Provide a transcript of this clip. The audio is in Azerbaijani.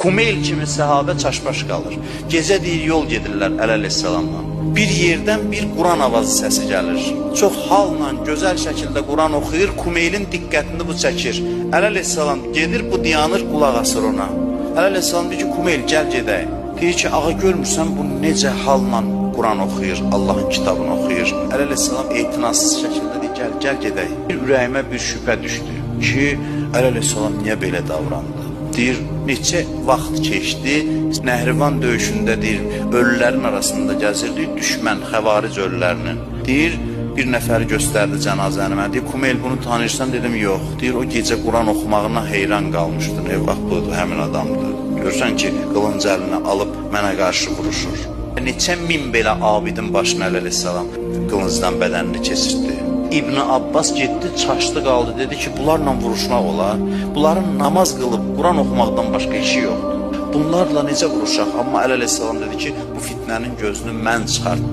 Kumeyl kimi səhabə çaşbaş qalır. Gecə deyir, yol gedirlər əleyhissalamla. Bir yerdən bir Quran avazı səsi gəlir. Çox halla, gözəl şəkildə Quran oxuyur, Kumeylin diqqətini bu çəkir. Əleyhissalam gedir, bu dayanır, qulaq asır ona. Əleyhissalam deyir ki, Kumeyl, gəl gedək. Deyir ki, ağa görmürsən bu necə halla Quran oxuyur, Allahın kitabını oxuyur. Əleyhissalam etinasız şəkildə deyir, gəl gedək. Bir ürəyimə bir şübhə düşdü ki, Əleyhissalam niyə belə davrandı? Deyir, neçə vaxt keçdi, Nəhrivan döyüşündə deyir, ölülərin arasında gəzirdi, düşmən, xəvaric ölülərinin. Deyir, bir nəfəri göstərdi cənazəni mənə, deyir, Kumeyl bunu tanıyırsan, dedim, yox. Deyir, o gecə Quran oxumağına heyran qalmışdı, ne vaxt budur, həmin adamdır. Görürsən ki, qılınc əlinə alıb mənə qarşı vuruşur. Neçə min belə abidin başına əleyhissalam qılıncdan bədənini keçirdi. İbn Abbas getdi, çaşdı qaldı, dedi ki, bunlarla vuruşmaq olar. Bunların namaz qılıb, Quran oxumaqdan başqa işi yoxdur. Bunlarla necə vuruşaq? Amma əleyhissalam dedi ki, bu fitnənin gözünü mən çıxartdım.